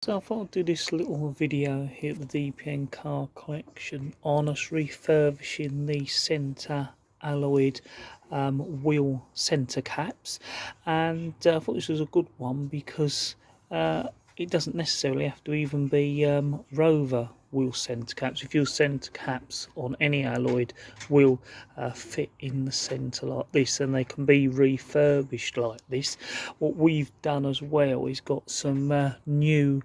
So I thought I'd do this little video here at the DPN car collection on us refurbishing the centre alloyed wheel centre caps, and I thought this was a good one because it doesn't necessarily have to even be Rover wheel centre caps. If your centre caps on any alloyed will fit in the centre like this, and they can be refurbished like this. What we've done as well is got some new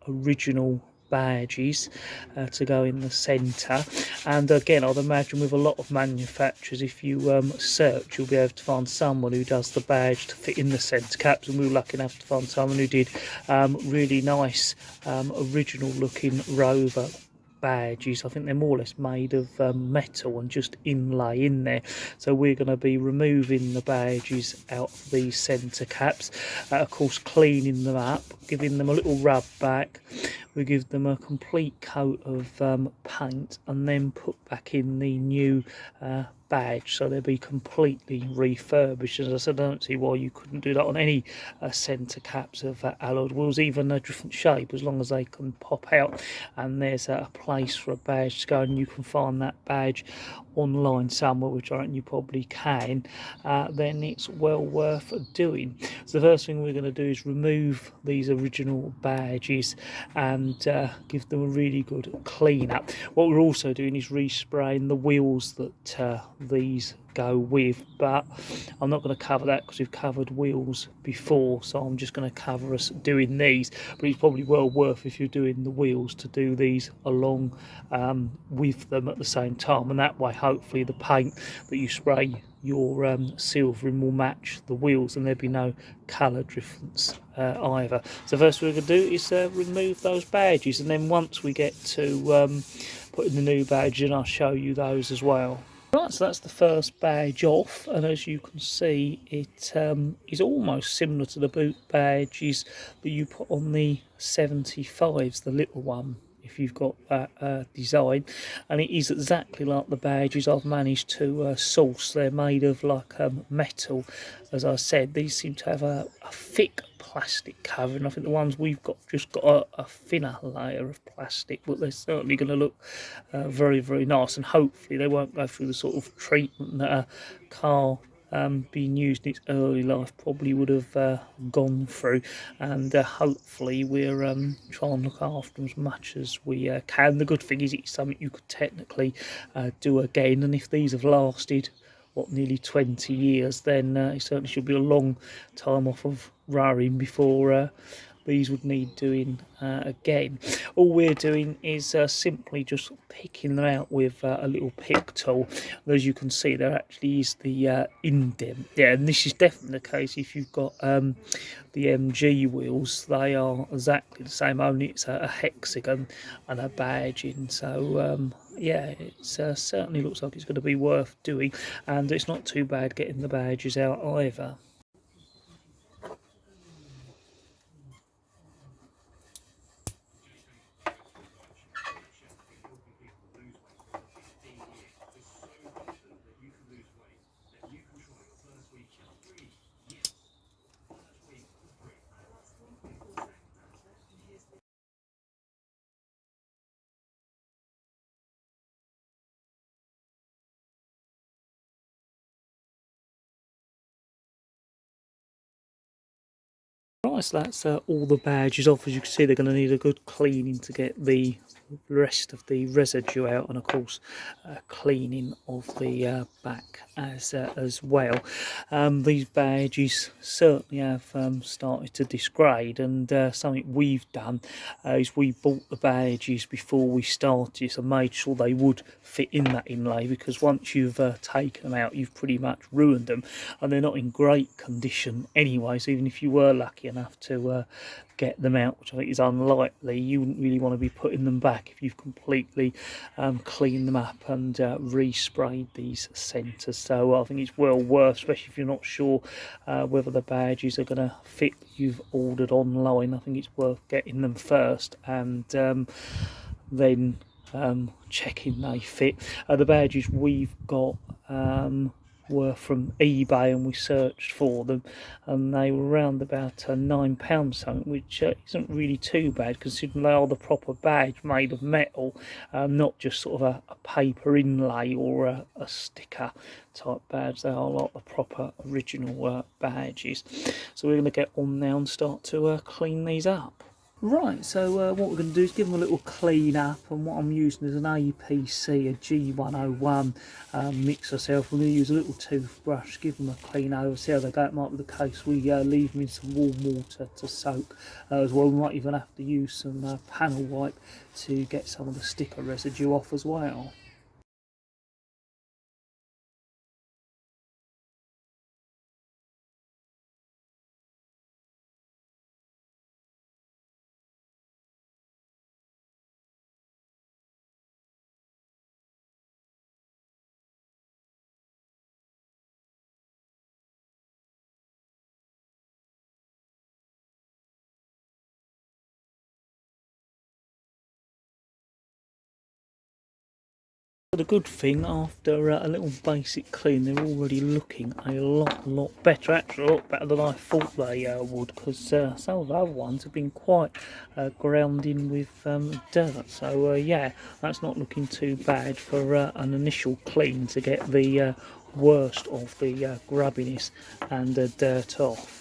original badges to go in the centre, and again I'd imagine with a lot of manufacturers, if you search, you'll be able to find someone who does the badge to fit in the centre caps, and we were lucky enough to find someone who did really nice original looking Rover badges. I think they're more or less made of metal and just inlay in there. So we're going to be removing the badges out of these centre caps, of course cleaning them up, giving them a little rub back. We give them a complete coat of paint and then put back in the new badge, so they'll be completely refurbished. As I said, I don't see why you couldn't do that on any centre caps of alloyed wheels, even a different shape, as long as they can pop out and there's a place for a badge to go, and you can find that badge online somewhere, which I reckon you probably can. Then it's well worth doing. So the first thing we're going to do is remove these original badges and give them a really good clean up. What we're also doing is respraying the wheels that these go with, but I'm not going to cover that because we've covered wheels before, so I'm just going to cover us doing these. But it's probably well worth, if you're doing the wheels, to do these along with them at the same time, and that way hopefully the paint that you spray your silvering will match the wheels and there'll be no colour difference either. So first we're going to do is remove those badges, and then once we get to putting the new badge in, I'll show you those as well. Right, so that's the first badge off, and as you can see, it is almost similar to the boot badges that you put on the 75s, the little one, if you've got that design, and it is exactly like the badges I've managed to source. They're made of like metal. As I said, these seem to have a thick plastic cover, and I think the ones we've got just got a thinner layer of plastic, but they're certainly going to look very, very nice, and hopefully they won't go through the sort of treatment that a car being used in its early life probably would have gone through, and hopefully we're trying to look after them as much as we can. The good thing is it's something you could technically do again, and if these have lasted nearly 20 years, then it certainly should be a long time off of rowing before these would need doing again. All we're doing is simply just picking them out with a little pick tool. And as you can see, there actually is the indent. Yeah, and this is definitely the case if you've got the MG wheels. They are exactly the same, only it's a hexagon and a badge in. So yeah, it certainly looks like it's going to be worth doing, and it's not too bad getting the badges out either. Right, so that's all the badges off. As you can see, they're going to need a good cleaning to get the rest of the residue out, and of course cleaning of the back as well. These badges certainly have started to degrade, and something we've done is we bought the badges before we started, so made sure they would fit in that inlay, because once you've taken them out, you've pretty much ruined them, and they're not in great condition anyway. So even if you were lucky enough to get them out, which I think is unlikely, you wouldn't really want to be putting them back if you've completely cleaned them up and resprayed these centres. So I think it's well worth, especially if you're not sure whether the badges are going to fit you've ordered online. I think it's worth getting them first and then checking they fit. The badges we've got were from eBay, and we searched for them, and they were around about £9 something, which isn't really too bad considering they are the proper badge made of metal, not just sort of a paper inlay or a sticker type badge. They are like the proper original badges. So we're going to get on now and start to clean these up. Right, so what we're going to do is give them a little clean up, and what I'm using is an APC, a G101 mixer self. We're going to use a little toothbrush, give them a clean over, see how they go. It might be the case we leave them in some warm water to soak as well. We might even have to use some panel wipe to get some of the sticker residue off as well. The good thing, after a little basic clean, they're already looking a lot better, actually a lot better than I thought they would, because some of the other ones have been quite ground in with dirt. So yeah, that's not looking too bad for an initial clean to get the worst of the grubbiness and the dirt off.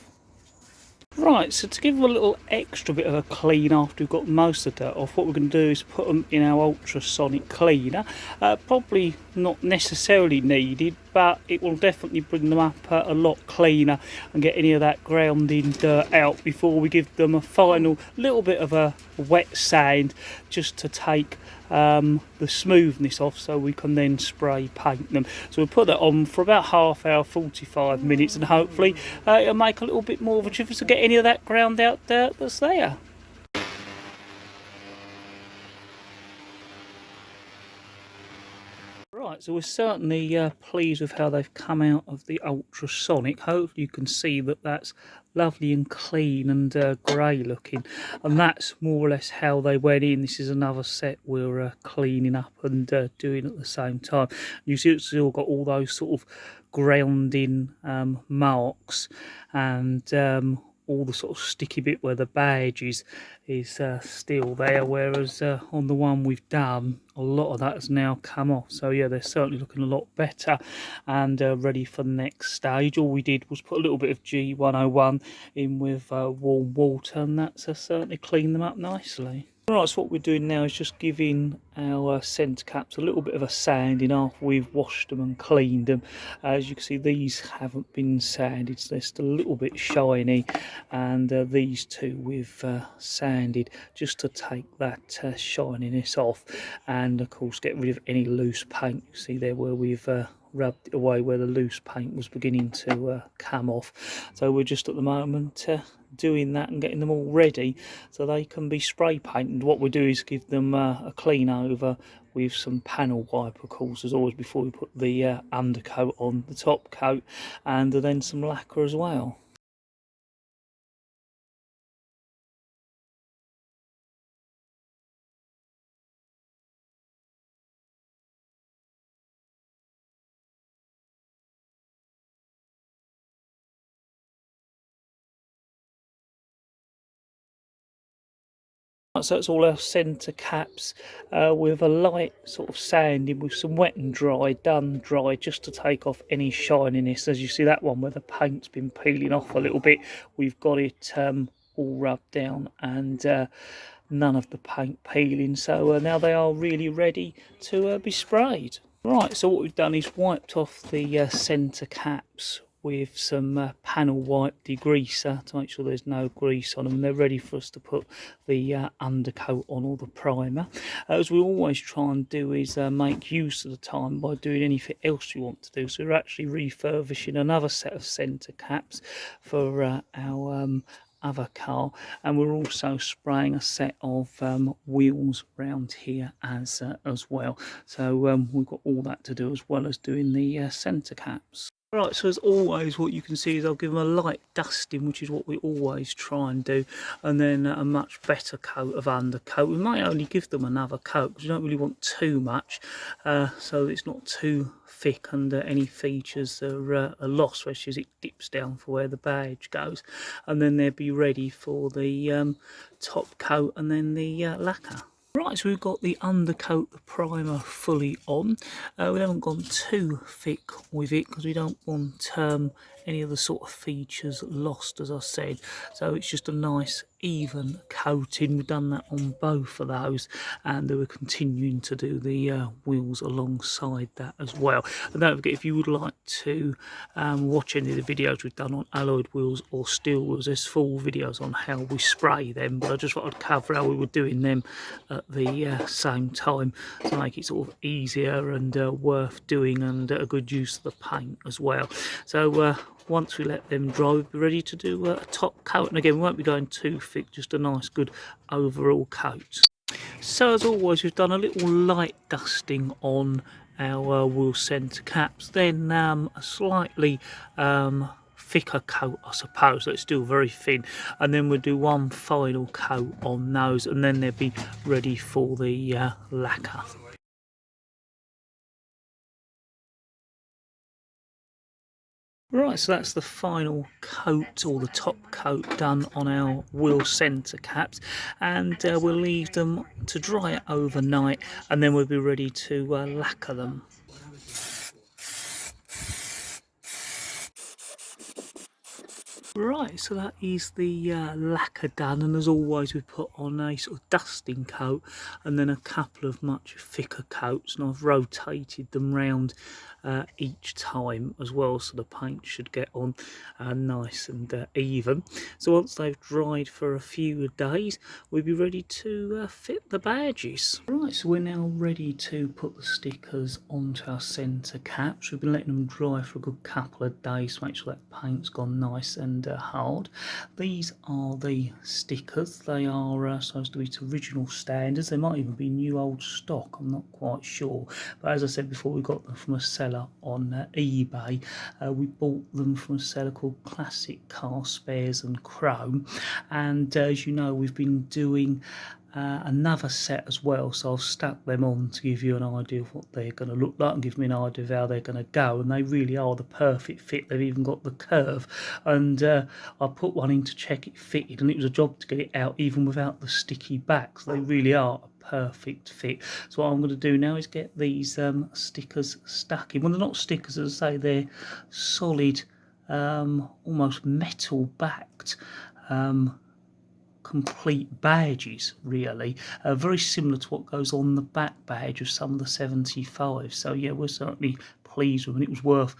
Right, so to give them a little extra bit of a clean after we've got most of the dirt off, what we're going to do is put them in our ultrasonic cleaner. Probably not necessarily needed, but it will definitely bring them up a lot cleaner and get any of that grounding dirt out before we give them a final little bit of a wet sand, just to take the smoothness off, so we can then spray paint them. So we'll put that on for about half hour, 45 minutes, and hopefully it'll make a little bit more of a difference to get any of that ground out dirt that's there. Right, so we're certainly pleased with how they've come out of the ultrasonic. Hopefully you can see that that's lovely and clean and grey looking, and that's more or less how they went in. This is another set we're cleaning up and doing at the same time. You see it's still got all those sort of grounding marks, and all the sort of sticky bit where the badge is still there, whereas on the one we've done, a lot of that has now come off. So yeah, they're certainly looking a lot better and ready for the next stage. All we did was put a little bit of G101 in with warm water, and that's certainly cleaned them up nicely. Right, so what we're doing now is just giving our centre caps a little bit of a sanding after we've washed them and cleaned them. As you can see, these haven't been sanded, so they're still a little bit shiny, and these two we've sanded just to take that shininess off, and of course get rid of any loose paint. You see there where we've rubbed it away, where the loose paint was beginning to come off. So we're just at the moment doing that and getting them all ready so they can be spray painted. What we do is give them a clean over with some panel wipe, of course, as always, before we put the undercoat on, the top coat, and then some lacquer as well. So it's all our centre caps with a light sort of sanding with some wet and dry, done dry, just to take off any shininess. As you see that one where the paint's been peeling off a little bit, we've got it all rubbed down and none of the paint peeling. So now they are really ready to be sprayed. Right, so what we've done is wiped off the centre caps with some panel wipe degreaser to make sure there's no grease on them. They're ready for us to put the undercoat on, or the primer. As we always try and do is make use of the time by doing anything else you want to do. So we're actually refurbishing another set of centre caps for our other car, and we're also spraying a set of wheels round here as well. So we've got all that to do, as well as doing the centre caps. Right, so as always what you can see is I'll give them a light dusting, which is what we always try and do, and then a much better coat of undercoat. We may only give them another coat because we don't really want too much, so it's not too thick and any features are lost, especially as it dips down for where the badge goes, and then they'll be ready for the top coat and then the lacquer. Right, so we've got the undercoat, the primer fully on. We haven't gone too thick with it because we don't want any of the sort of features lost, as I said. So it's just a nice even coating. We've done that on both of those, and we're continuing to do the wheels alongside that as well. And don't forget, if you would like to watch any of the videos we've done on alloyed wheels or steel wheels, there's full videos on how we spray them, but I just thought I'd cover how we were doing them at the same time to make it sort of easier and worth doing, and a good use of the paint as well. So once we let them dry, we'll be ready to do a top coat, and again we won't be going too thick, just a nice good overall coat. So as always, we've done a little light dusting on our wheel centre caps, then a slightly thicker coat, I suppose, so it's still very thin, and then we'll do one final coat on those, and then they'll be ready for the lacquer. Right, so that's the final coat, or the top coat, done on our wheel centre caps, and we'll leave them to dry overnight, and then we'll be ready to lacquer them. Right, so that is the lacquer done, and as always we put on a sort of dusting coat and then a couple of much thicker coats, and I've rotated them round each time as well, so the paint should get on nice and even. So once they've dried for a few days, we'll be ready to fit the badges. Right, so we're now ready to put the stickers onto our centre caps. We've been letting them dry for a good couple of days to make sure that paint's gone nice and hard. These are the stickers. They are supposed to be to original standards. They might even be new old stock, I'm not quite sure, but as I said before, we got them from a seller on eBay. We bought them from a seller called Classic Car Spares and Chrome, and as you know, we've been doing another set as well, so I've stuck them on to give you an idea of what they're going to look like and give me an idea of how they're going to go, and they really are the perfect fit. They've even got the curve, and I put one in to check it fitted, and it was a job to get it out even without the sticky backs. They really are a perfect fit. So what I'm going to do now is get these stickers stuck in. Well, they're not stickers, as I say, they're solid, almost metal backed complete badges, really, very similar to what goes on the back badge of some of the 75. So yeah, we're certainly pleased with them, and it was worth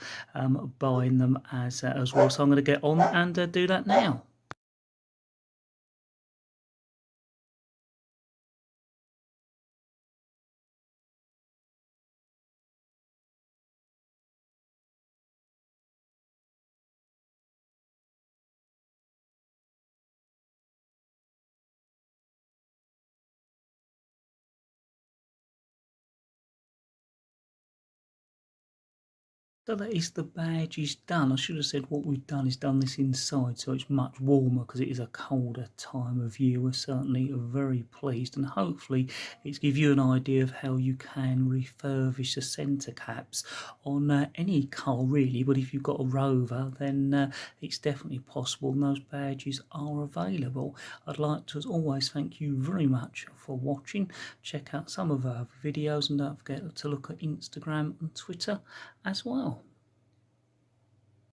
buying them as well. So I'm going to get on and do that now. So that is the badges done. I should have said what we've done is done this inside, so it's much warmer because it is a colder time of year. We're certainly very pleased, and hopefully it's give you an idea of how you can refurbish the centre caps on any car really, but if you've got a Rover, then it's definitely possible, and those badges are available. I'd like to, as always, thank you very much for watching. Check out some of our videos, and don't forget to look at Instagram and Twitter as well.